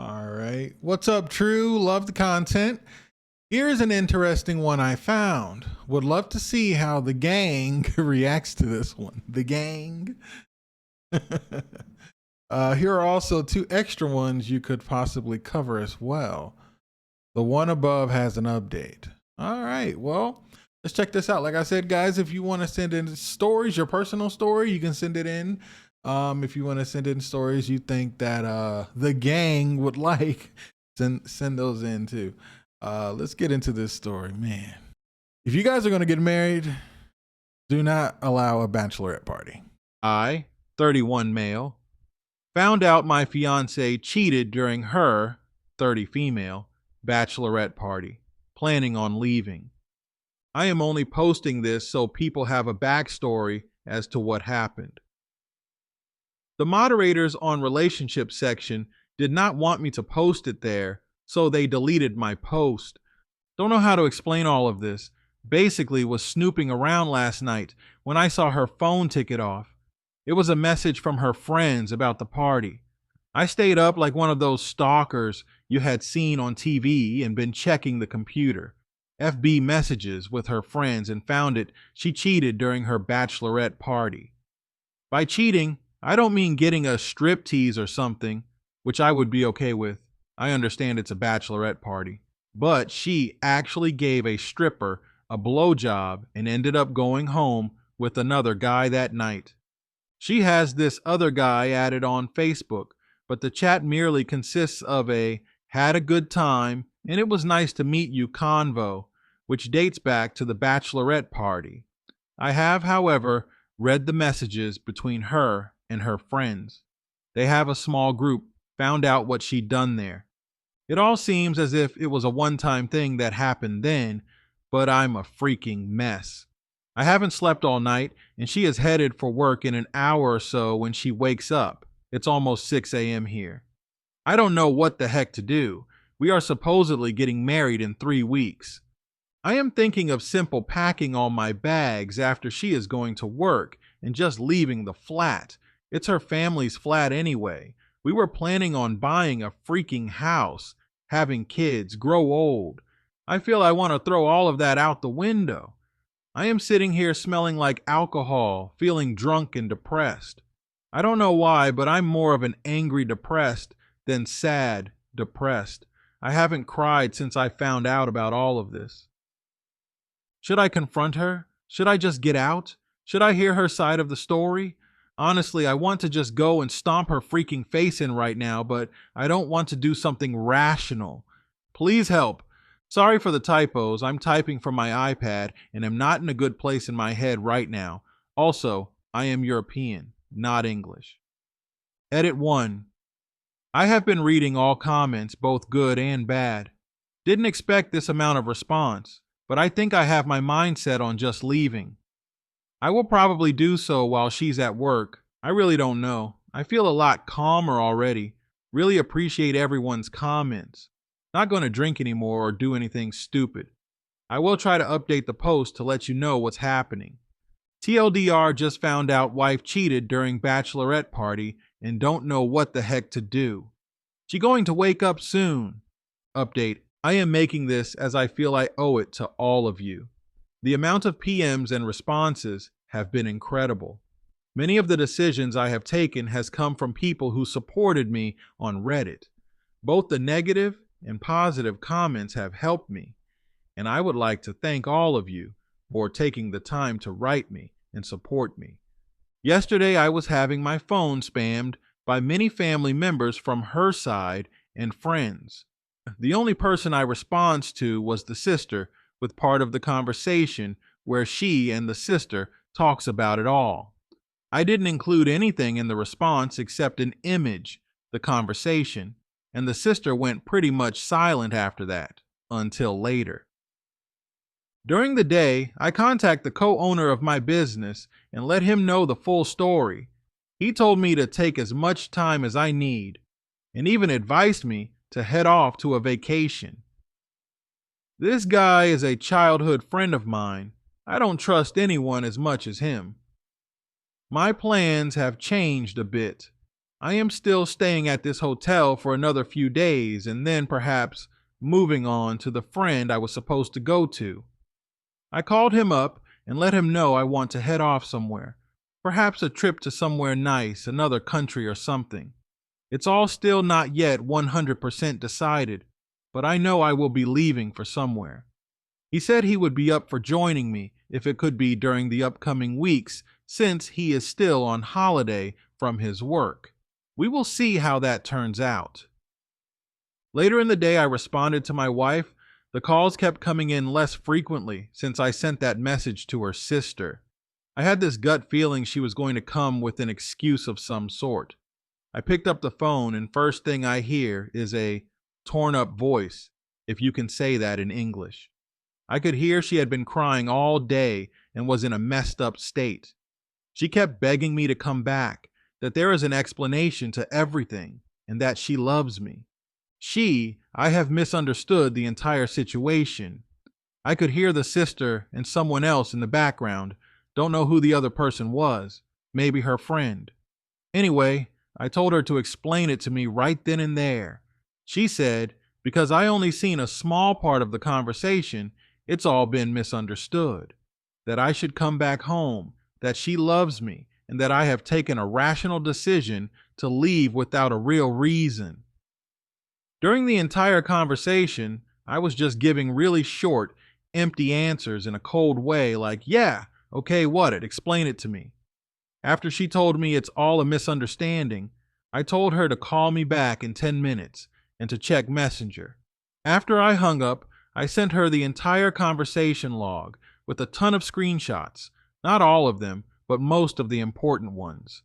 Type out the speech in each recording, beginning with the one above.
All right. What's up, True? Love the content. Here's an interesting one I found. Would love to see how the gang reacts to this one. The gang. Here are also two extra ones you could possibly cover as well. The one above has an update. All right. Well, let's check this out. Like I said, guys, if you want to send in stories, your personal story, you can send it in. If you want to send in stories you think that the gang would like, send those in too. Let's get into this story, man. If you guys are going to get married, do not allow a bachelorette party. I, 31 male, found out my fiancée cheated during her, 30 female, bachelorette party, planning on leaving. I am only posting this so people have a backstory as to what happened. The moderators on relationship section did not want me to post it there, so they deleted my post. Don't know how to explain all of this. Basically was snooping around last night when I saw her phone ticket off. It was a message from her friends about the party. I stayed up like one of those stalkers you had seen on TV and been checking the computer. FB messages with her friends and found it she cheated during her bachelorette party. By cheating, I don't mean getting a striptease or something, which I would be okay with. I understand it's a bachelorette party. But she actually gave a stripper a blowjob and ended up going home with another guy that night. She has this other guy added on Facebook, but the chat merely consists of a "had a good time and it was nice to meet you" convo, which dates back to the bachelorette party. I have, however, read the messages between her and her friends. They have a small group, found out what she'd done there. It all seems as if it was a one-time thing that happened then, but I'm a freaking mess. I haven't slept all night, and she is headed for work in an hour or so when she wakes up. It's almost 6 a.m. here. I don't know what the heck to do. We are supposedly getting married in 3 weeks. I am thinking of simple packing all my bags after she is going to work and just leaving the flat. It's her family's flat anyway. We were planning on buying a freaking house, having kids, grow old. I feel I want to throw all of that out the window. I am sitting here smelling like alcohol, feeling drunk and depressed. I don't know why, but I'm more of an angry depressed than sad depressed. I haven't cried since I found out about all of this. Should I confront her? Should I just get out? Should I hear her side of the story? Honestly, I want to just go and stomp her freaking face in right now, but I don't want to do something rational. Please help. Sorry for the typos. I'm typing from my iPad and am not in a good place in my head right now. Also, I am European, not English. Edit 1. I have been reading all comments, both good and bad. Didn't expect this amount of response, but I think I have my mindset on just leaving. I will probably do so while she's at work. I really don't know. I feel a lot calmer already. Really appreciate everyone's comments. Not going to drink anymore or do anything stupid. I will try to update the post to let you know what's happening. TLDR just found out wife cheated during bachelorette party and don't know what the heck to do. She going to wake up soon. Update. I am making this as I feel I owe it to all of you. The amount of PMs and responses have been incredible. Many of the decisions I have taken has come from people who supported me on Reddit. Both the negative and positive comments have helped me, and I would like to thank all of you for taking the time to write me and support me. Yesterday I was having my phone spammed by many family members from her side and friends. The only person I responded to was the sister, with part of the conversation where she and the sister talks about it all. I didn't include anything in the response except an image, the conversation, and the sister went pretty much silent after that, until later. During the day, I contact the co-owner of my business and let him know the full story. He told me to take as much time as I need, and even advised me to head off to a vacation. This guy is a childhood friend of mine. I don't trust anyone as much as him. My plans have changed a bit. I am still staying at this hotel for another few days and then perhaps moving on to the friend I was supposed to go to. I called him up and let him know I want to head off somewhere, perhaps a trip to somewhere nice, another country or something. It's all still not yet 100% decided, but I know I will be leaving for somewhere. He said he would be up for joining me if it could be during the upcoming weeks, since he is still on holiday from his work. We will see how that turns out. Later in the day, I responded to my wife. The calls kept coming in less frequently since I sent that message to her sister. I had this gut feeling she was going to come with an excuse of some sort. I picked up the phone, and first thing I hear is a torn up voice, if you can say that in English. I could hear she had been crying all day and was in a messed up state. She kept begging me to come back, that there is an explanation to everything, and that she loves me. I have misunderstood the entire situation. I could hear the sister and someone else in the background. Don't know who the other person was. Maybe her friend. Anyway, I told her to explain it to me right then and there. She said, because I only seen a small part of the conversation, it's all been misunderstood. That I should come back home, that she loves me, and that I have taken a rational decision to leave without a real reason. During the entire conversation, I was just giving really short, empty answers in a cold way like, yeah, okay, what it? Explain it to me. After she told me it's all a misunderstanding, I told her to call me back in 10 minutes and to check Messenger. After I hung up, I sent her the entire conversation log with a ton of screenshots, not all of them, but most of the important ones.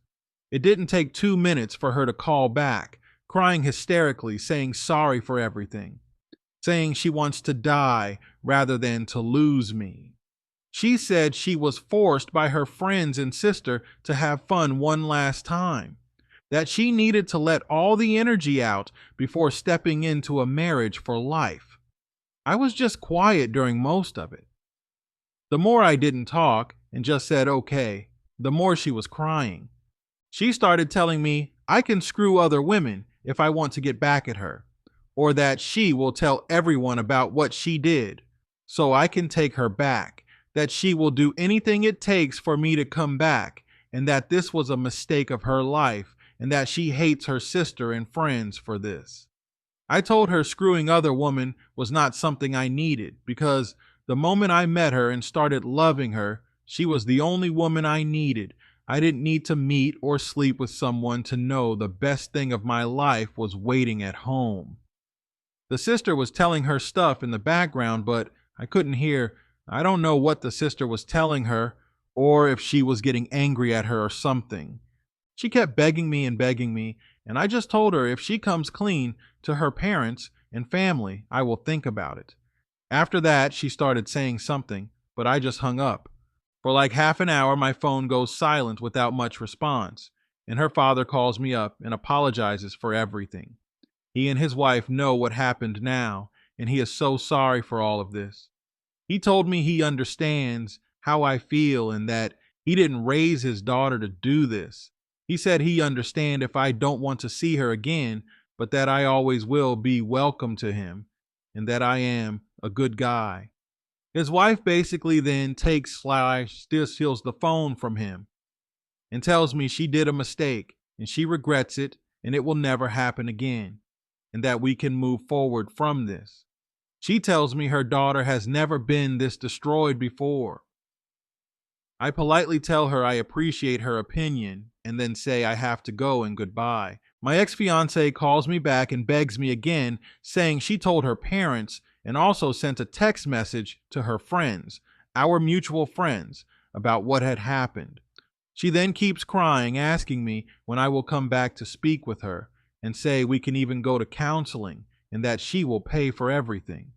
It didn't take 2 minutes for her to call back, crying hysterically, saying sorry for everything, saying she wants to die rather than to lose me. She said she was forced by her friends and sister to have fun one last time, that she needed to let all the energy out before stepping into a marriage for life. I was just quiet during most of it. The more I didn't talk and just said okay, the more she was crying. She started telling me I can screw other women if I want to get back at her, or that she will tell everyone about what she did so I can take her back, that she will do anything it takes for me to come back, and that this was a mistake of her life, and that she hates her sister and friends for this. I told her screwing other women was not something I needed, because the moment I met her and started loving her, she was the only woman I needed. I didn't need to meet or sleep with someone to know the best thing of my life was waiting at home. The sister was telling her stuff in the background, but I couldn't hear. I don't know what the sister was telling her, or if she was getting angry at her or something. She kept begging me, and I just told her if she comes clean to her parents and family, I will think about it. After that, she started saying something, but I just hung up. For like half an hour, my phone goes silent without much response, and her father calls me up and apologizes for everything. He and his wife know what happened now, and he is so sorry for all of this. He told me he understands how I feel and that he didn't raise his daughter to do this. He said he understands if I don't want to see her again, but that I always will be welcome to him and that I am a good guy. His wife basically then steals the phone from him and tells me she did a mistake and she regrets it and it will never happen again and that we can move forward from this. She tells me her daughter has never been this destroyed before. I politely tell her I appreciate her opinion and then say I have to go and goodbye. My ex-fiancée calls me back and begs me again, saying she told her parents and also sent a text message to her friends, our mutual friends, about what had happened. She then keeps crying, asking me when I will come back to speak with her and say we can even go to counseling and that she will pay for everything.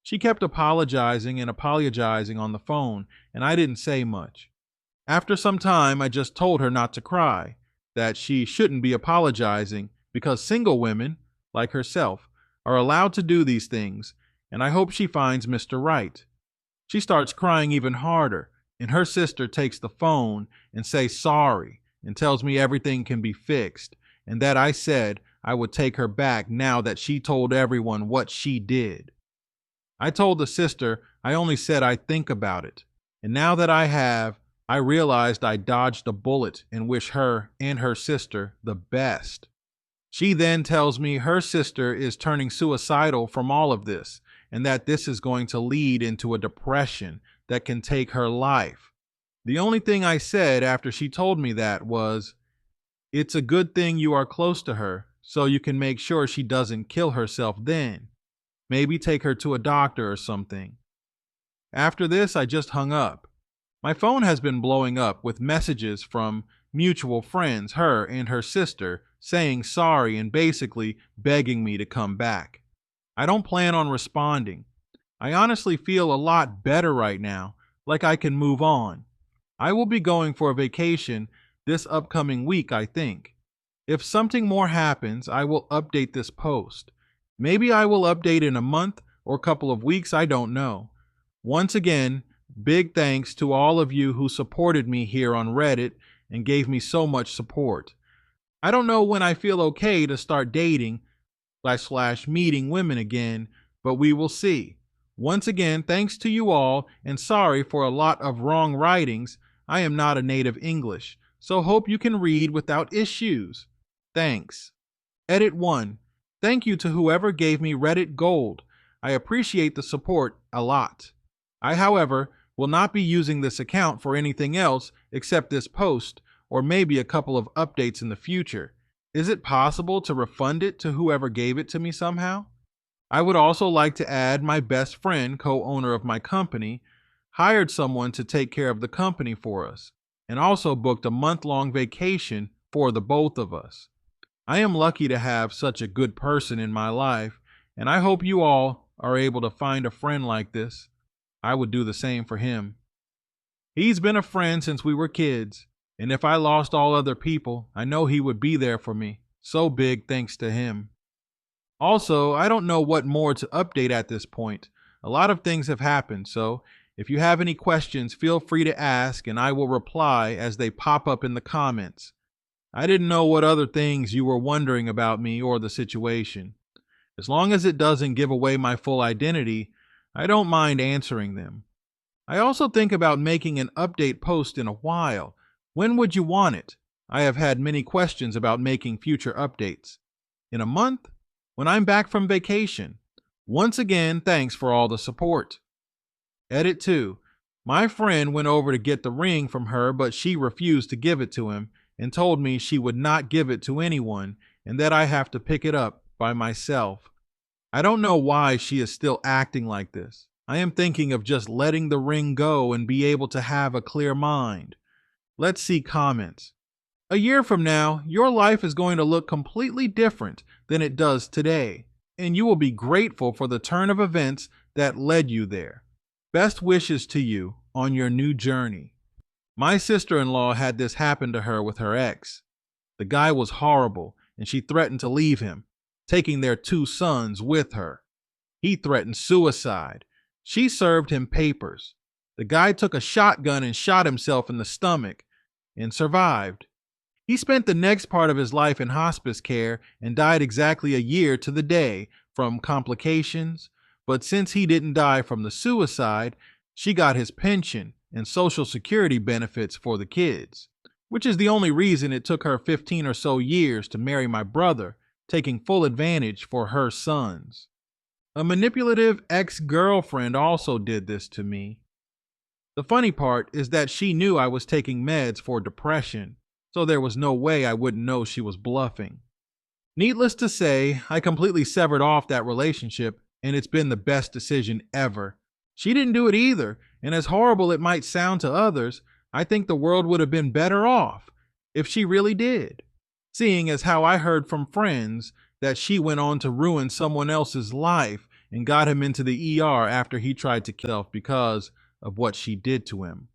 She kept apologizing on the phone, and I didn't say much. After some time, I just told her not to cry, that she shouldn't be apologizing because single women, like herself, are allowed to do these things, and I hope she finds Mr. Right. She starts crying even harder, and her sister takes the phone and says sorry and tells me everything can be fixed, and that I said I would take her back now that she told everyone what she did. I told the sister I only said I'd think about it, and now that I have, I realized I dodged a bullet and wish her and her sister the best. She then tells me her sister is turning suicidal from all of this, and that this is going to lead into a depression that can take her life. The only thing I said after she told me that was, "It's a good thing you are close to her, so you can make sure she doesn't kill herself then. Maybe take her to a doctor or something." After this, I just hung up. My phone has been blowing up with messages from mutual friends, her and her sister, saying sorry and basically begging me to come back. I don't plan on responding. I honestly feel a lot better right now, like I can move on. I will be going for a vacation this upcoming week, I think. If something more happens, I will update this post. Maybe I will update in a month or a couple of weeks, I don't know. Once again, big thanks to all of you who supported me here on Reddit and gave me so much support. I don't know when I feel okay to start dating / meeting women again, but we will see. Once again, thanks to you all, and sorry for a lot of wrong writings. I am not a native English, so hope you can read without issues. Thanks. Edit 1. Thank you to whoever gave me Reddit Gold. I appreciate the support a lot. I, however, will not be using this account for anything else except this post, or maybe a couple of updates in the future. Is it possible to refund it to whoever gave it to me somehow? I would also like to add my best friend, co-owner of my company, hired someone to take care of the company for us, and also booked a month-long vacation for the both of us. I am lucky to have such a good person in my life, and I hope you all are able to find a friend like this. I would do the same for him. He's been a friend since we were kids, and if I lost all other people, I know he would be there for me. So big thanks to him. Also, I don't know what more to update at this point. A lot of things have happened, so if you have any questions, feel free to ask and I will reply as they pop up in the comments. I didn't know what other things you were wondering about me or the situation. As long as it doesn't give away my full identity, I don't mind answering them. I also think about making an update post in a while. When would you want it? I have had many questions about making future updates. In a month? When I'm back from vacation. Once again, thanks for all the support. Edit 2. My friend went over to get the ring from her, but she refused to give it to him and told me she would not give it to anyone and that I have to pick it up by myself. I don't know why she is still acting like this. I am thinking of just letting the ring go and be able to have a clear mind. Let's see comments. A year from now, your life is going to look completely different than it does today, and you will be grateful for the turn of events that led you there. Best wishes to you on your new journey. My sister-in-law had this happen to her with her ex. The guy was horrible, and she threatened to leave him, taking their 2 sons with her. He threatened suicide. She served him papers. The guy took a shotgun and shot himself in the stomach and survived. He spent the next part of his life in hospice care and died exactly a year to the day from complications. But since he didn't die from the suicide, she got his pension and Social Security benefits for the kids, which is the only reason it took her 15 or so years to marry my brother, taking full advantage for her sons. A manipulative ex-girlfriend also did this to me. The funny part is that she knew I was taking meds for depression, so there was no way I wouldn't know she was bluffing. Needless to say, I completely severed off that relationship, and it's been the best decision ever. She didn't do it either, and as horrible it might sound to others, I think the world would have been better off if she really did. Seeing as how I heard from friends that she went on to ruin someone else's life and got him into the ER after he tried to kill himself because of what she did to him.